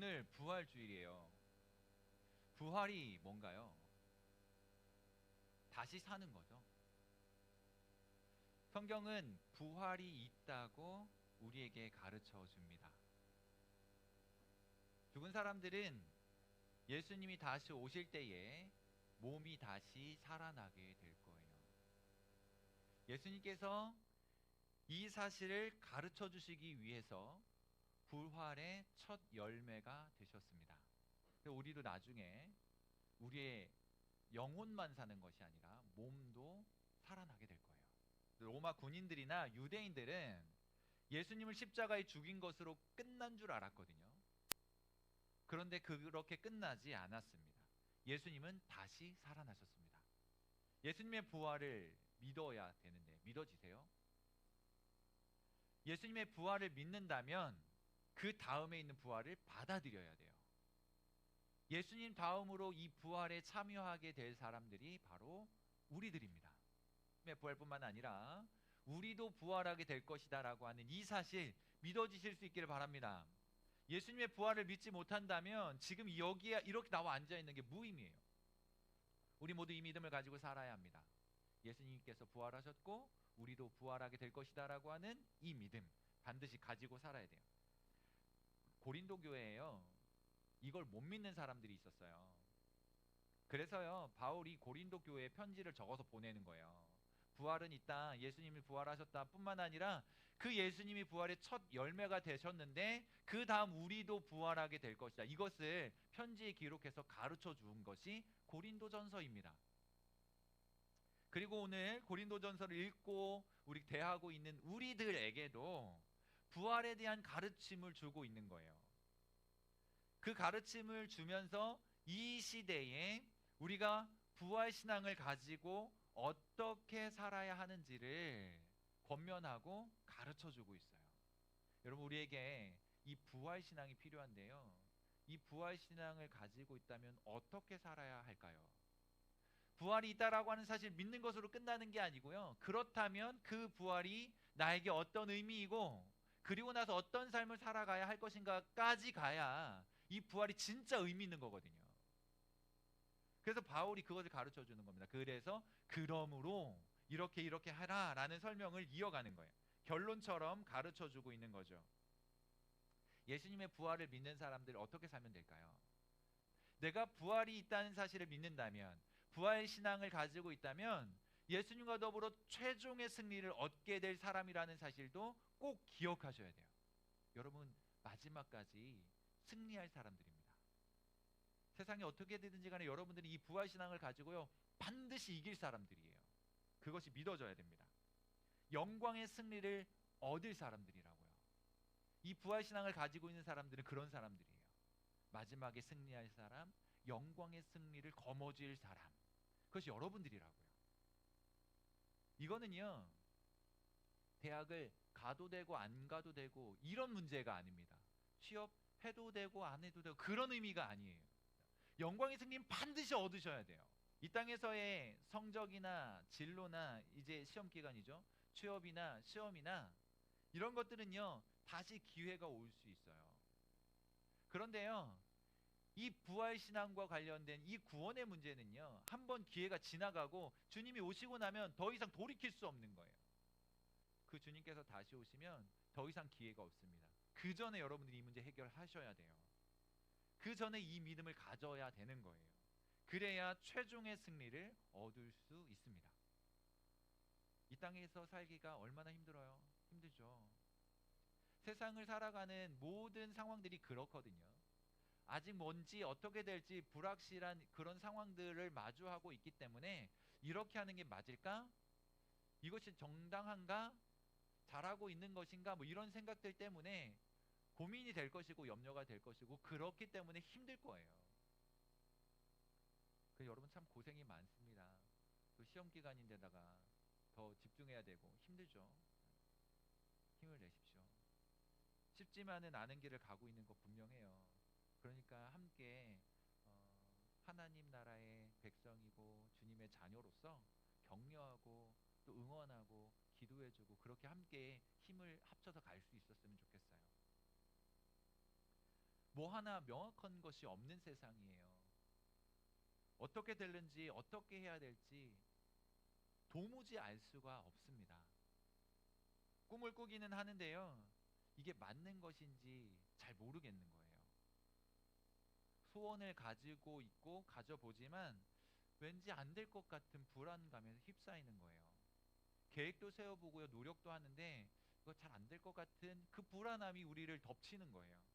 오늘 부활주일이에요. 부활이 뭔가요? 다시 사는 거죠. 성경은 부활이 있다고 우리에게 가르쳐 줍니다. 죽은 사람들은 예수님이 다시 오실 때에 몸이 다시 살아나게 될 거예요. 예수님께서 이 사실을 가르쳐 주시기 위해서 부활의 첫 열매가 되셨습니다. 우리도 나중에 우리의 영혼만 사는 것이 아니라 몸도 살아나게 될 거예요. 로마 군인들이나 유대인들은 예수님을 십자가에 죽인 것으로 끝난 줄 알았거든요. 그런데 그렇게 끝나지 않았습니다. 예수님은 다시 살아나셨습니다. 예수님의 부활을 믿어야 되는데 믿어지세요? 예수님의 부활을 믿는다면 그 다음에 있는 부활을 받아들여야 돼요. 예수님 다음으로 이 부활에 참여하게 될 사람들이 바로 우리들입니다. 부활뿐만 아니라 우리도 부활하게 될 것이다 라고 하는 이 사실 믿어지실 수 있기를 바랍니다. 예수님의 부활을 믿지 못한다면 지금 여기에 이렇게 나와 앉아있는 게 무의미해요. 우리 모두 이 믿음을 가지고 살아야 합니다. 예수님께서 부활하셨고 우리도 부활하게 될 것이다 라고 하는 이 믿음 반드시 가지고 살아야 돼요. 고린도 교회에요, 이걸 못 믿는 사람들이 있었어요. 그래서요, 바울이 고린도 교회에 편지를 적어서 보내는 거예요. 부활은 있다, 예수님이 부활하셨다 뿐만 아니라 그 예수님이 부활의 첫 열매가 되셨는데 그 다음 우리도 부활하게 될 것이다, 이것을 편지에 기록해서 가르쳐 준 것이 고린도전서입니다. 그리고 오늘 고린도전서를 읽고 우리 대하고 있는 우리들에게도 부활에 대한 가르침을 주고 있는 거예요. 그 가르침을 주면서 이 시대에 우리가 부활신앙을 가지고 어떻게 살아야 하는지를 권면하고 가르쳐주고 있어요. 여러분, 우리에게 이 부활신앙이 필요한데요, 이 부활신앙을 가지고 있다면 어떻게 살아야 할까요? 부활이 있다라고 하는 사실 믿는 것으로 끝나는 게 아니고요, 그렇다면 그 부활이 나에게 어떤 의미이고 그리고 나서 어떤 삶을 살아가야 할 것인가까지 가야 이 부활이 진짜 의미 있는 거거든요. 그래서 바울이 그것을 가르쳐 주는 겁니다. 그래서 그러므로 이렇게 하라 라는 설명을 이어가는 거예요. 결론처럼 가르쳐 주고 있는 거죠. 예수님의 부활을 믿는 사람들 어떻게 살면 될까요? 내가 부활이 있다는 사실을 믿는다면, 부활 신앙을 가지고 있다면 예수님과 더불어 최종의 승리를 얻게 될 사람이라는 사실도 꼭 기억하셔야 돼요. 여러분, 마지막까지 승리할 사람들입니다. 세상이 어떻게 되든지 간에 여러분들이 이 부활신앙을 가지고요, 반드시 이길 사람들이에요. 그것이 믿어져야 됩니다. 영광의 승리를 얻을 사람들이라고요. 이 부활신앙을 가지고 있는 사람들은 그런 사람들이에요. 마지막에 승리할 사람, 영광의 승리를 거머쥘 사람, 그것이 여러분들이라고요. 이거는요, 대학을 가도 되고 안 가도 되고 이런 문제가 아닙니다. 취업해도 되고 안 해도 되고 그런 의미가 아니에요. 영광의 승리는 반드시 얻으셔야 돼요. 이 땅에서의 성적이나 진로나 이제 시험 기간이죠, 취업이나 시험이나 이런 것들은요, 다시 기회가 올 수 있어요. 그런데요, 이 부활신앙과 관련된 이 구원의 문제는요, 한번 기회가 지나가고 주님이 오시고 나면 더 이상 돌이킬 수 없는 거예요. 그 주님께서 다시 오시면 더 이상 기회가 없습니다. 그 전에 여러분들이 이 문제 해결하셔야 돼요. 그 전에 이 믿음을 가져야 되는 거예요. 그래야 최종의 승리를 얻을 수 있습니다. 이 땅에서 살기가 얼마나 힘들어요? 힘들죠. 세상을 살아가는 모든 상황들이 그렇거든요. 아직 뭔지 어떻게 될지 불확실한 그런 상황들을 마주하고 있기 때문에 이렇게 하는 게 맞을까? 이것이 정당한가? 잘하고 있는 것인가? 뭐 이런 생각들 때문에 고민이 될 것이고 염려가 될 것이고 그렇기 때문에 힘들 거예요. 그래서 여러분 참 고생이 많습니다. 또 시험 기간인데다가 더 집중해야 되고 힘들죠. 힘을 내십시오. 쉽지만은 않은 길을 가고 있는 거 분명해요. 그러니까 함께 하나님 나라의 백성이고 주님의 자녀로서 격려하고 또 응원하고 기도해주고 그렇게 함께 힘을 합쳐서 갈 수 있었으면 좋겠어요. 뭐 하나 명확한 것이 없는 세상이에요. 어떻게 될는지, 어떻게 해야 될지 도무지 알 수가 없습니다. 꿈을 꾸기는 하는데요, 이게 맞는 것인지 잘 모르겠는 거예요. 소원을 가지고 있고 가져보지만 왠지 안 될 것 같은 불안감에 휩싸이는 거예요. 계획도 세워보고요, 노력도 하는데 이거 잘 안 될 것 같은 그 불안함이 우리를 덮치는 거예요.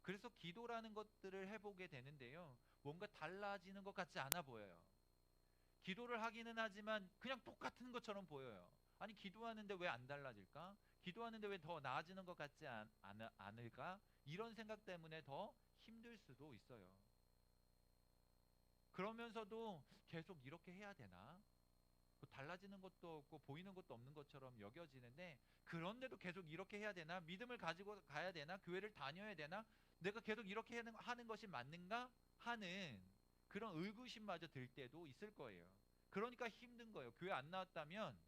그래서 기도라는 것들을 해보게 되는데요, 뭔가 달라지는 것 같지 않아 보여요. 기도를 하기는 하지만 그냥 똑같은 것처럼 보여요. 아니, 기도하는데 왜 안 달라질까? 기도하는데 왜 더 나아지는 것 같지 않을까? 이런 생각 때문에 더 힘들 수도 있어요. 그러면서도 계속 이렇게 해야 되나? 뭐 달라지는 것도 없고 보이는 것도 없는 것처럼 여겨지는데, 그런데도 계속 이렇게 해야 되나? 믿음을 가지고 가야 되나? 교회를 다녀야 되나? 내가 계속 이렇게 하는 것이 맞는가? 하는 그런 의구심마저 들 때도 있을 거예요. 그러니까 힘든 거예요. 교회 안 나왔다면,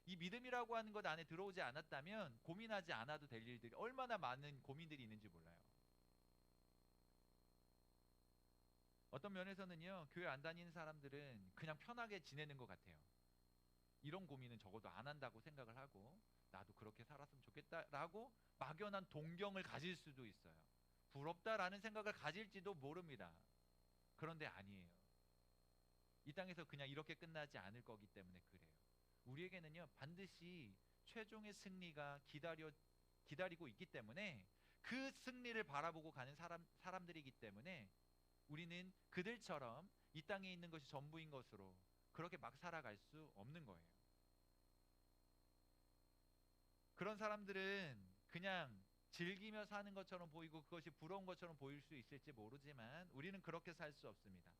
이 믿음이라고 하는 것 안에 들어오지 않았다면 고민하지 않아도 될 일들이 얼마나 많은 고민들이 있는지 몰라요. 어떤 면에서는요, 교회 안 다니는 사람들은 그냥 편하게 지내는 것 같아요. 이런 고민은 적어도 안 한다고 생각을 하고, 나도 그렇게 살았으면 좋겠다라고 막연한 동경을 가질 수도 있어요. 부럽다라는 생각을 가질지도 모릅니다. 그런데 아니에요. 이 땅에서 그냥 이렇게 끝나지 않을 거기 때문에 그래요. 우리에게는요, 반드시 최종의 승리가 기다리고 있기 때문에, 그 승리를 바라보고 가는 사람들이기 때문에 우리는 그들처럼 이 땅에 있는 것이 전부인 것으로 그렇게 막 살아갈 수 없는 거예요. 그런 사람들은 그냥 즐기며 사는 것처럼 보이고 그것이 부러운 것처럼 보일 수 있을지 모르지만, 우리는 그렇게 살 수 없습니다.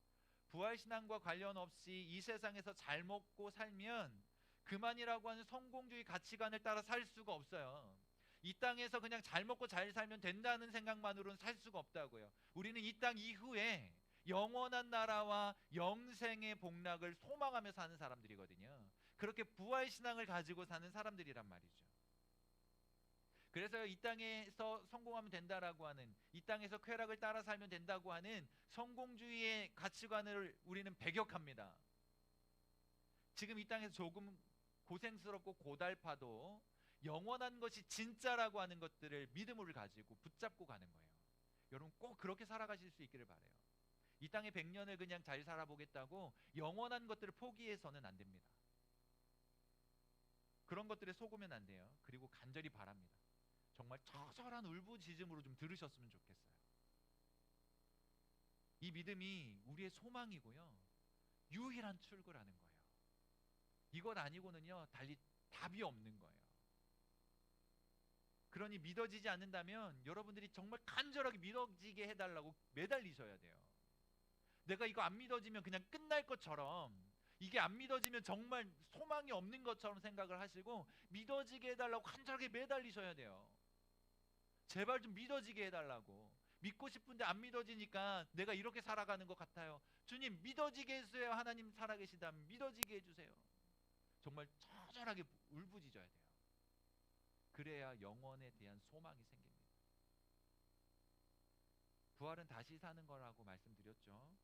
부활신앙과 관련 없이 이 세상에서 잘 먹고 살면 그만이라고 하는 성공주의 가치관을 따라 살 수가 없어요. 이 땅에서 그냥 잘 먹고 잘 살면 된다는 생각만으로는 살 수가 없다고요. 우리는 이 땅 이후에 영원한 나라와 영생의 복락을 소망하며 사는 사람들이거든요. 그렇게 부활신앙을 가지고 사는 사람들이란 말이죠. 그래서 이 땅에서 성공하면 된다라고 하는, 이 땅에서 쾌락을 따라 살면 된다고 하는 성공주의의 가치관을 우리는 배격합니다. 지금 이 땅에서 조금 고생스럽고 고달파도 영원한 것이 진짜라고 하는 것들을 믿음을 가지고 붙잡고 가는 거예요. 여러분 꼭 그렇게 살아가실 수 있기를 바라요. 이 땅의 100년을 그냥 잘 살아보겠다고 영원한 것들을 포기해서는 안 됩니다. 그런 것들에 속으면 안 돼요. 그리고 간절히 바랍니다. 정말 처절한 울부짖음으로 좀 들으셨으면 좋겠어요. 이 믿음이 우리의 소망이고요, 유일한 출구라는 거예요. 이것 아니고는요, 달리 답이 없는 거예요. 그러니 믿어지지 않는다면 여러분들이 정말 간절하게 믿어지게 해달라고 매달리셔야 돼요. 내가 이거 안 믿어지면 그냥 끝날 것처럼, 이게 안 믿어지면 정말 소망이 없는 것처럼 생각을 하시고, 믿어지게 해달라고 간절하게 매달리셔야 돼요. 제발 좀 믿어지게 해달라고. 믿고 싶은데 안 믿어지니까 내가 이렇게 살아가는 것 같아요. 주님, 믿어지게 해주세요. 하나님 살아계시다면 믿어지게 해주세요. 정말 처절하게 울부짖어야 돼요. 그래야 영원에 대한 소망이 생깁니다. 부활은 다시 사는 거라고 말씀드렸죠.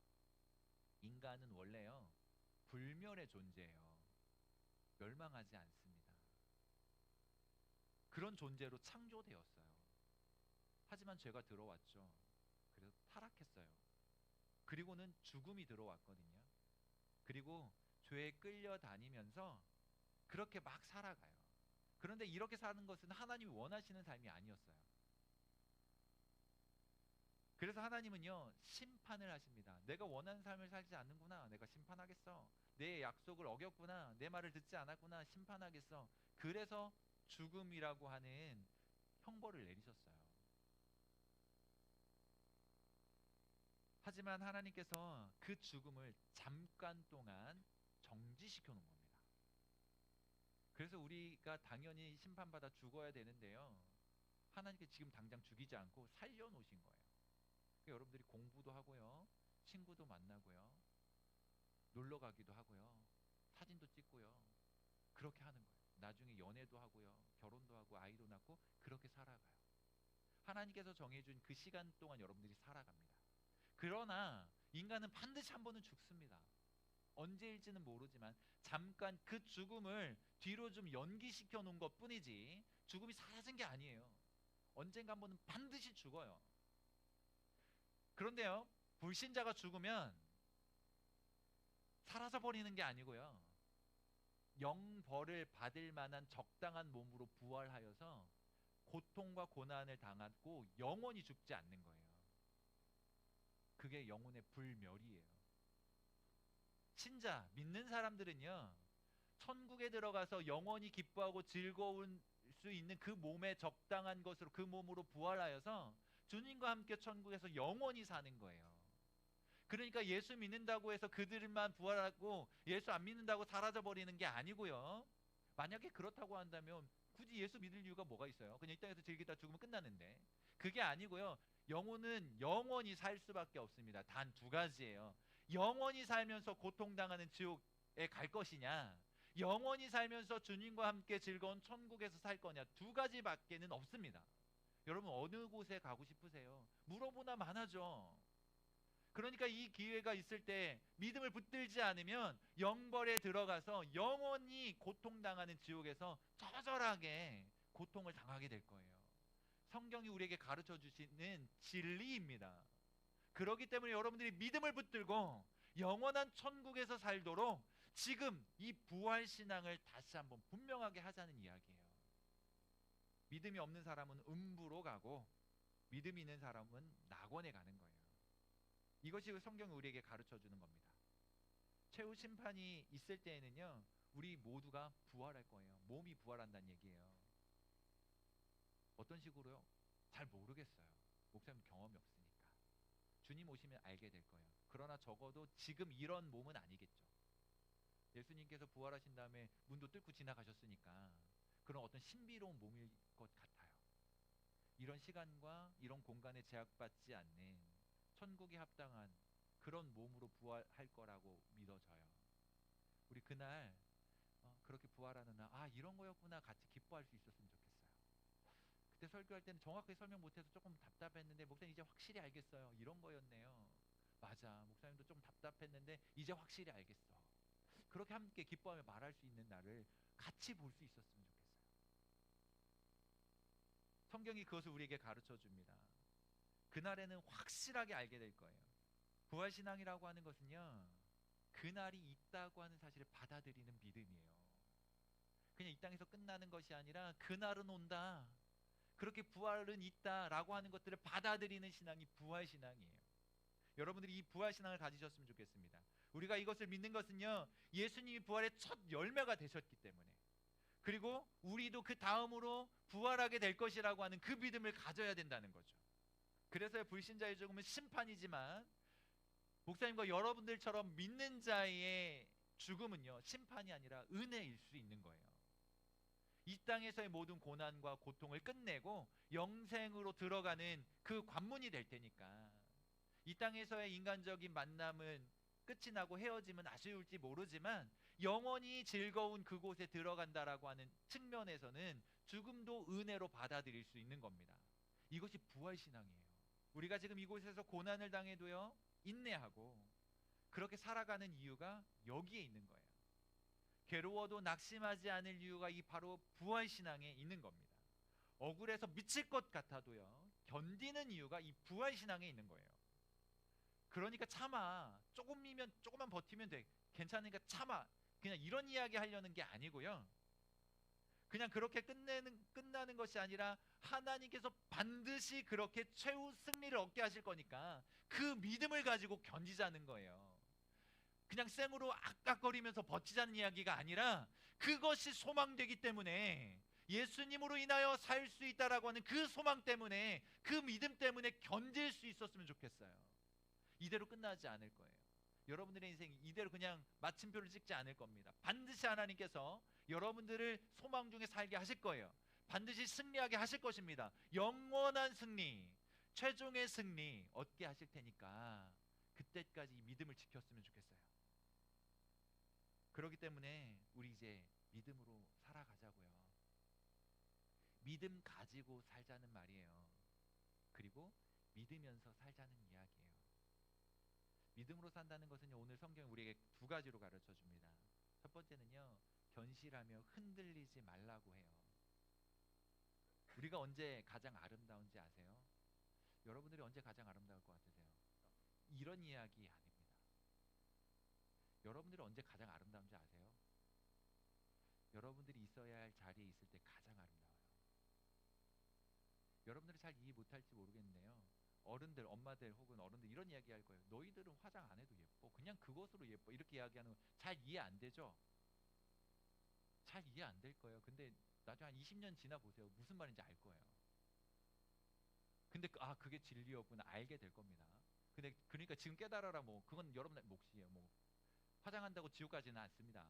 인간은 원래요, 불멸의 존재예요. 멸망하지 않습니다. 그런 존재로 창조되었어요. 하지만 죄가 들어왔죠. 그래서 타락했어요. 그리고는 죽음이 들어왔거든요. 그리고 죄에 끌려다니면서 그렇게 막 살아가요. 그런데 이렇게 사는 것은 하나님이 원하시는 삶이 아니었어요. 그래서 하나님은요, 심판을 하십니다. 내가 원하는 삶을 살지 않는구나, 내가 심판하겠어. 내 약속을 어겼구나, 내 말을 듣지 않았구나, 심판하겠어. 그래서 죽음이라고 하는 형벌을 내리셨어요. 하지만 하나님께서 그 죽음을 잠깐 동안 정지시켜 놓은 겁니다. 그래서 우리가 당연히 심판받아 죽어야 되는데요, 하나님께서 지금 당장 죽이지 않고 살려놓으신 거예요. 그러니까 여러분들이 공부도 하고요, 친구도 만나고요, 놀러 가기도 하고요, 사진도 찍고요, 그렇게 하는 거예요. 나중에 연애도 하고요, 결혼도 하고 아이도 낳고 그렇게 살아가요. 하나님께서 정해준 그 시간 동안 여러분들이 살아갑니다. 그러나 인간은 반드시 한 번은 죽습니다. 언제일지는 모르지만 잠깐 그 죽음을 뒤로 좀 연기시켜 놓은 것 뿐이지 죽음이 사라진 게 아니에요. 언젠가 한 번은 반드시 죽어요. 그런데요, 불신자가 죽으면 사라져 버리는 게 아니고요, 영벌을 받을 만한 적당한 몸으로 부활하여서 고통과 고난을 당하고 영원히 죽지 않는 거예요. 그게 영혼의 불멸이에요. 신자, 믿는 사람들은요, 천국에 들어가서 영원히 기뻐하고 즐거울 수 있는 그 몸에 적당한 것으로, 그 몸으로 부활하여서 주님과 함께 천국에서 영원히 사는 거예요. 그러니까 예수 믿는다고 해서 그들만 부활하고 예수 안 믿는다고 사라져 버리는 게 아니고요. 만약에 그렇다고 한다면 굳이 예수 믿을 이유가 뭐가 있어요? 그냥 이 땅에서 즐기다 죽으면 끝나는데. 그게 아니고요, 영혼은 영원히 살 수밖에 없습니다. 단 두 가지예요. 영원히 살면서 고통당하는 지옥에 갈 것이냐, 영원히 살면서 주님과 함께 즐거운 천국에서 살 거냐, 두 가지밖에는 없습니다. 여러분 어느 곳에 가고 싶으세요? 물어보나 마나죠. 그러니까 이 기회가 있을 때 믿음을 붙들지 않으면 영벌에 들어가서 영원히 고통당하는 지옥에서 처절하게 고통을 당하게 될 거예요. 성경이 우리에게 가르쳐 주시는 진리입니다. 그렇기 때문에 여러분들이 믿음을 붙들고 영원한 천국에서 살도록 지금 이 부활신앙을 다시 한번 분명하게 하자는 이야기예요. 믿음이 없는 사람은 음부로 가고 믿음이 있는 사람은 낙원에 가는 거예요. 이것이 성경이 우리에게 가르쳐 주는 겁니다. 최후 심판이 있을 때에는요, 우리 모두가 부활할 거예요. 몸이 부활한다는 얘기예요. 어떤 식으로요? 잘 모르겠어요. 목사님 경험이 없으니까. 주님 오시면 알게 될 거예요. 그러나 적어도 지금 이런 몸은 아니겠죠. 예수님께서 부활하신 다음에 문도 뚫고 지나가셨으니까 그런 어떤 신비로운 몸일 것 같아요. 이런 시간과 이런 공간에 제약받지 않는 천국에 합당한 그런 몸으로 부활할 거라고 믿어져요. 우리 그날 그렇게 부활하는 날, 아 이런 거였구나 같이 기뻐할 수 있었으면 좋겠어요. 그때 설교할 때는 정확하게 설명 못해서 조금 답답했는데 목사님 이제 확실히 알겠어요. 이런 거였네요. 맞아, 목사님도 좀 답답했는데 이제 확실히 알겠어. 그렇게 함께 기뻐하며 말할 수 있는 날을 같이 볼 수 있었으면 좋겠어요. 성경이 그것을 우리에게 가르쳐 줍니다. 그날에는 확실하게 알게 될 거예요. 부활신앙이라고 하는 것은요, 그날이 있다고 하는 사실을 받아들이는 믿음이에요. 그냥 이 땅에서 끝나는 것이 아니라 그날은 온다, 그렇게 부활은 있다라고 하는 것들을 받아들이는 신앙이 부활신앙이에요. 여러분들이 이 부활신앙을 가지셨으면 좋겠습니다. 우리가 이것을 믿는 것은요, 예수님이 부활의 첫 열매가 되셨기 때문에, 그리고 우리도 그 다음으로 부활하게 될 것이라고 하는 그 믿음을 가져야 된다는 거죠. 그래서 불신자의 죽음은 심판이지만 목사님과 여러분들처럼 믿는 자의 죽음은요, 심판이 아니라 은혜일 수 있는 거예요. 이 땅에서의 모든 고난과 고통을 끝내고 영생으로 들어가는 그 관문이 될 테니까, 이 땅에서의 인간적인 만남은 끝이 나고 헤어짐은 아쉬울지 모르지만 영원히 즐거운 그곳에 들어간다라고 하는 측면에서는 죽음도 은혜로 받아들일 수 있는 겁니다. 이것이 부활신앙이에요. 우리가 지금 이곳에서 고난을 당해도요, 인내하고 그렇게 살아가는 이유가 여기에 있는 거예요. 괴로워도 낙심하지 않을 이유가 이 바로 부활신앙에 있는 겁니다. 억울해서 미칠 것 같아도요, 견디는 이유가 이 부활신앙에 있는 거예요. 그러니까 참아, 조금이면 조금만 버티면 돼, 괜찮으니까 참아, 그냥 이런 이야기 하려는 게 아니고요, 그냥 그렇게 끝나는 것이 아니라 하나님께서 반드시 그렇게 최후 승리를 얻게 하실 거니까 그 믿음을 가지고 견디자는 거예요. 그냥 생으로 악악거리면서 버티자는 이야기가 아니라 그것이 소망되기 때문에, 예수님으로 인하여 살 수 있다라고 하는 그 소망 때문에, 그 믿음 때문에 견딜 수 있었으면 좋겠어요. 이대로 끝나지 않을 거예요. 여러분들의 인생이 이대로 그냥 마침표를 찍지 않을 겁니다. 반드시 하나님께서 여러분들을 소망 중에 살게 하실 거예요. 반드시 승리하게 하실 것입니다. 영원한 승리, 최종의 승리 얻게 하실 테니까 그때까지 이 믿음을 지켰으면 좋겠어요. 그렇기 때문에 우리 이제 믿음으로 살아가자고요. 믿음 가지고 살자는 말이에요. 그리고 믿으면서 살자는 이야기예요. 믿음으로 산다는 것은요, 오늘 성경이 우리에게 두 가지로 가르쳐 줍니다. 첫 번째는요, 견실하며 흔들리지 말라고 해요. 우리가 언제 가장 아름다운지 아세요? 여러분들이 언제 가장 아름다울 것 같으세요? 이런 이야기 아닙니다. 여러분들이 언제 가장 아름다운지 아세요? 여러분들이 있어야 할 자리에 있을 때 가장 아름다워요. 여러분들이 잘 이해 못할지 모르겠는데요, 어른들, 엄마들 혹은 어른들 이런 이야기 할 거예요. 너희들은 화장 안 해도 예뻐. 그냥 그것으로 예뻐. 이렇게 이야기하는 거 잘 이해 안 되죠? 잘 이해 안 될 거예요. 근데 나중에 한 20년 지나 보세요. 무슨 말인지 알 거예요. 근데 그게 진리였구나 알게 될 겁니다. 근데 그러니까 지금 깨달아라, 뭐 그건 여러분의 몫이에요. 뭐 화장한다고 지옥 가지는 않습니다.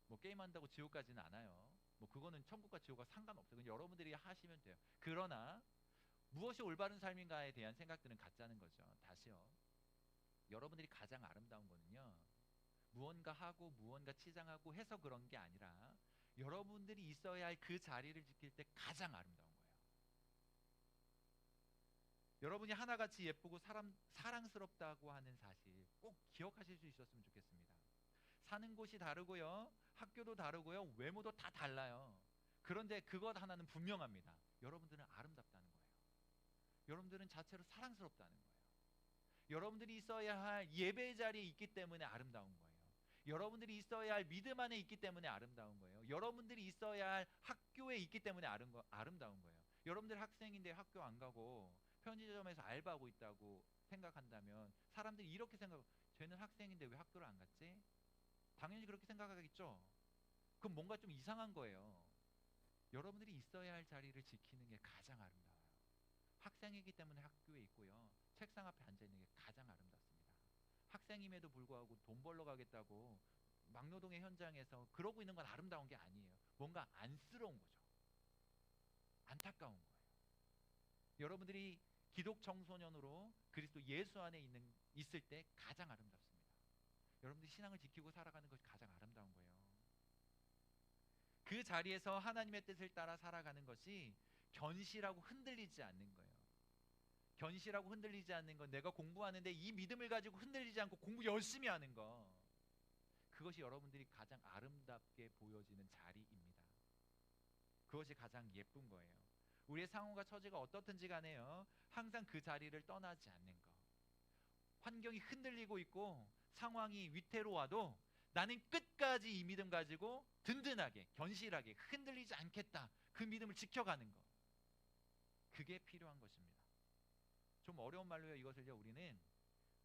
뭐 게임한다고 지옥 가지는 않아요. 뭐 그거는 천국과 지옥과 상관없어요. 그건 여러분들이 하시면 돼요. 그러나 무엇이 올바른 삶인가에 대한 생각들은 갖자는 거죠. 다시요, 여러분들이 가장 아름다운 거는요, 무언가 하고 무언가 치장하고 해서 그런 게 아니라 여러분들이 있어야 할 그 자리를 지킬 때 가장 아름다운 거예요. 여러분이 하나같이 예쁘고 사랑스럽다고 하는 사실 꼭 기억하실 수 있었으면 좋겠습니다. 사는 곳이 다르고요, 학교도 다르고요, 외모도 다 달라요. 그런데 그것 하나는 분명합니다. 여러분들은 아름답다는 거예요. 여러분들은 자체로 사랑스럽다는 거예요. 여러분들이 있어야 할 예배 자리에 있기 때문에 아름다운 거예요. 여러분들이 있어야 할 믿음 안에 있기 때문에 아름다운 거예요. 여러분들이 있어야 할 학교에 있기 때문에 아름다운 거예요. 여러분들 학생인데 학교 안 가고 편의점에서 알바하고 있다고 생각한다면 사람들이 이렇게 생각해요. 쟤는 학생인데 왜 학교를 안 갔지? 당연히 그렇게 생각하겠죠. 그럼 뭔가 좀 이상한 거예요. 여러분들이 있어야 할 자리를 지키는 게 가장 아름다워요. 학생이기 때문에 학교에 있고요, 책상 앞에 앉아있는 게 가장 아름답습니다. 학생임에도 불구하고 돈 벌러 가겠다고 막노동의 현장에서 그러고 있는 건 아름다운 게 아니에요. 뭔가 안쓰러운 거죠. 안타까운 거예요. 여러분들이 기독 청소년으로 그리스도 예수 안에 있을 때 가장 아름답습니다. 여러분들이 신앙을 지키고 살아가는 것이 가장 아름다운 거예요. 그 자리에서 하나님의 뜻을 따라 살아가는 것이 견실하고 흔들리지 않는 거예요. 견실하고 흔들리지 않는 건 내가 공부하는데 이 믿음을 가지고 흔들리지 않고 공부 열심히 하는 거, 그것이 여러분들이 가장 아름답게 보여지는 자리입니다. 그것이 가장 예쁜 거예요. 우리의 상황과 처지가 어떻든지 간에요, 항상 그 자리를 떠나지 않는 거. 환경이 흔들리고 있고 상황이 위태로워도 나는 끝까지 이 믿음 가지고 든든하게 견실하게 흔들리지 않겠다, 그 믿음을 지켜가는 거, 그게 필요한 것입니다. 좀 어려운 말로요, 이것을요 우리는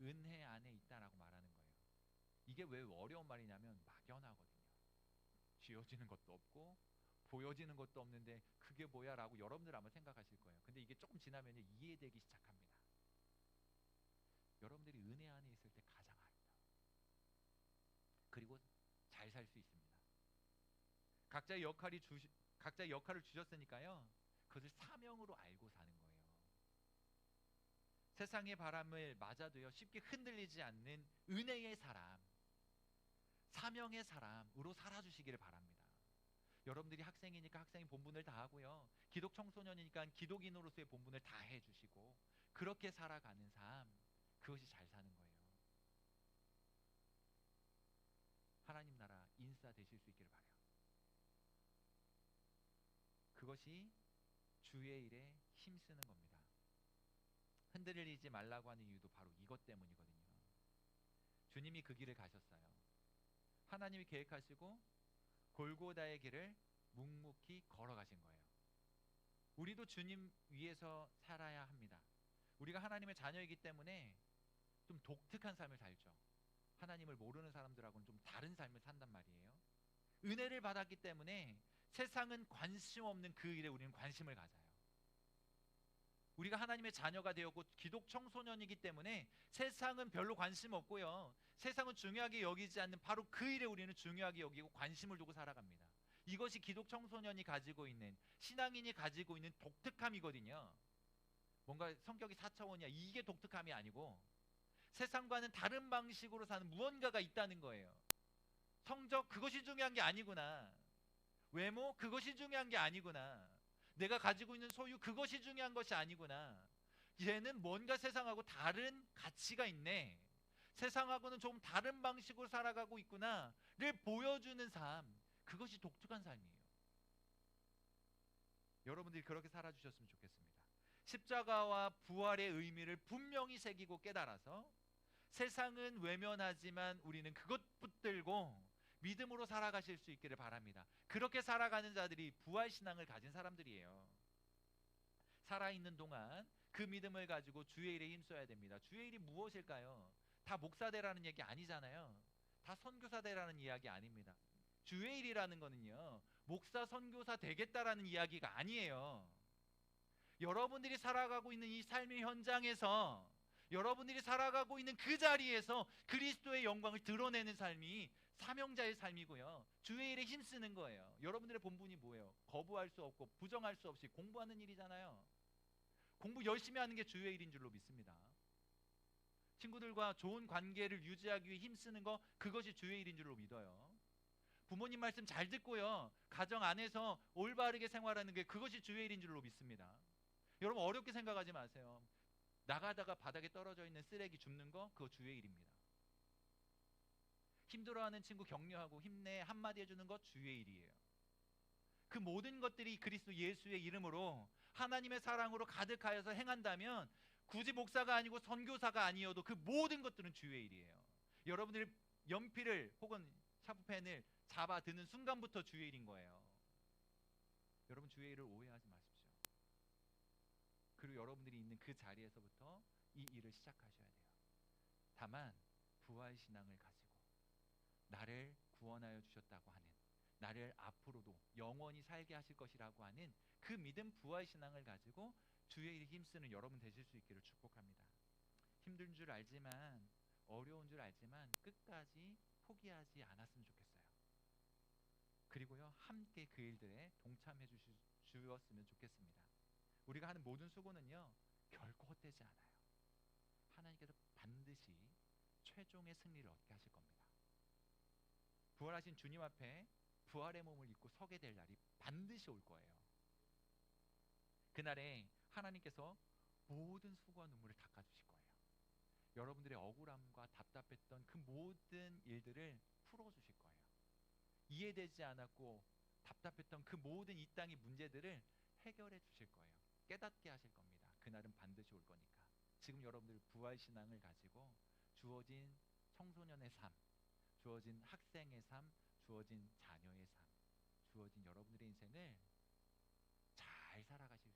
은혜 안에 있다라고 말하는 거예요. 이게 왜 어려운 말이냐면 막연하거든요. 쥐어지는 것도 없고 보여지는 것도 없는데 그게 뭐야 라고 여러분들 아마 생각하실 거예요. 근데 이게 조금 지나면 이해되기 시작합니다. 여러분들이 은혜 안에 있을 때 가장 아름다워요. 그리고 잘 살 수 있습니다. 각자의 역할을 주셨으니까요, 그것을 사명으로 알고 사는 거예요. 세상의 바람을 맞아도요 쉽게 흔들리지 않는 은혜의 사람, 사명의 사람으로 살아주시기를 바랍니다. 여러분들이 학생이니까 학생의 본분을 다 하고요, 기독 청소년이니까 기독인으로서의 본분을 다 해주시고 그렇게 살아가는 삶, 그것이 잘 사는 거예요. 하나님 나라 인싸 되실 수 있기를 바라요. 그것이 주의 일에 힘쓰는 겁니다. 흔들리지 말라고 하는 이유도 바로 이것 때문이거든요. 주님이 그 길을 가셨어요. 하나님이 계획하시고 골고다의 길을 묵묵히 걸어가신 거예요. 우리도 주님 위에서 살아야 합니다. 우리가 하나님의 자녀이기 때문에 좀 독특한 삶을 살죠. 하나님을 모르는 사람들하고는 좀 다른 삶을 산단 말이에요. 은혜를 받았기 때문에 세상은 관심 없는 그 일에 우리는 관심을 가져요. 우리가 하나님의 자녀가 되었고 기독 청소년이기 때문에 세상은 별로 관심 없고요, 세상은 중요하게 여기지 않는 바로 그 일에 우리는 중요하게 여기고 관심을 두고 살아갑니다. 이것이 기독 청소년이 가지고 있는, 신앙인이 가지고 있는 독특함이거든요. 뭔가 성격이 4차원이야, 이게 독특함이 아니고 세상과는 다른 방식으로 사는 무언가가 있다는 거예요. 성적, 그것이 중요한 게 아니구나. 외모, 그것이 중요한 게 아니구나. 내가 가지고 있는 소유 그것이 중요한 것이 아니구나. 얘는 뭔가 세상하고 다른 가치가 있네. 세상하고는 조금 다른 방식으로 살아가고 있구나를 보여주는 삶. 그것이 독특한 삶이에요. 여러분들이 그렇게 살아주셨으면 좋겠습니다. 십자가와 부활의 의미를 분명히 새기고 깨달아서 세상은 외면하지만 우리는 그것 붙들고 믿음으로 살아가실 수 있기를 바랍니다. 그렇게 살아가는 자들이 부활신앙을 가진 사람들이에요. 살아있는 동안 그 믿음을 가지고 주의 일에 힘써야 됩니다. 주의 일이 무엇일까요? 다 목사되라는 얘기 아니잖아요. 다 선교사되라는 이야기 아닙니다. 주의 일이라는 거는요, 목사 선교사 되겠다라는 이야기가 아니에요. 여러분들이 살아가고 있는 이 삶의 현장에서, 여러분들이 살아가고 있는 그 자리에서 그리스도의 영광을 드러내는 삶이 사명자의 삶이고요, 주의 일에 힘쓰는 거예요. 여러분들의 본분이 뭐예요? 거부할 수 없고 부정할 수 없이 공부하는 일이잖아요. 공부 열심히 하는 게 주의 일인 줄로 믿습니다. 친구들과 좋은 관계를 유지하기 위해 힘쓰는 거, 그것이 주의 일인 줄로 믿어요. 부모님 말씀 잘 듣고요, 가정 안에서 올바르게 생활하는 게, 그것이 주의 일인 줄로 믿습니다. 여러분 어렵게 생각하지 마세요. 나가다가 바닥에 떨어져 있는 쓰레기 줍는 거, 그거 주의 일입니다. 힘들어하는 친구 격려하고 힘내 한마디 해주는 것, 주의 일이에요. 그 모든 것들이 그리스도 예수의 이름으로 하나님의 사랑으로 가득하여서 행한다면 굳이 목사가 아니고 선교사가 아니어도 그 모든 것들은 주의 일이에요. 여러분들이 연필을 혹은 샤프펜을 잡아 드는 순간부터 주의 일인 거예요. 여러분 주의 일을 오해하지 마십시오. 그리고 여러분들이 있는 그 자리에서부터 이 일을 시작하셔야 돼요. 다만 부활신앙을 가지고 나를 구원하여 주셨다고 하는, 나를 앞으로도 영원히 살게 하실 것이라고 하는 그 믿음, 부활신앙을 가지고 주의 일에 힘쓰는 여러분 되실 수 있기를 축복합니다. 힘든 줄 알지만, 어려운 줄 알지만 끝까지 포기하지 않았으면 좋겠어요. 그리고요, 함께 그 일들에 동참해 주었으면 좋겠습니다. 우리가 하는 모든 수고는요, 결코 헛되지 않아요. 하나님께서 반드시 최종의 승리를 얻게 하실 겁니다. 부활하신 주님 앞에 부활의 몸을 입고 서게 될 날이 반드시 올 거예요. 그날에 하나님께서 모든 수고와 눈물을 닦아주실 거예요. 여러분들의 억울함과 답답했던 그 모든 일들을 풀어주실 거예요. 이해되지 않았고 답답했던 그 모든 이 땅의 문제들을 해결해 주실 거예요. 깨닫게 하실 겁니다. 그날은 반드시 올 거니까. 지금 여러분들 부활신앙을 가지고 주어진 청소년의 삶, 주어진 학생의 삶, 주어진 자녀의 삶, 주어진 여러분들의 인생을 잘 살아가시기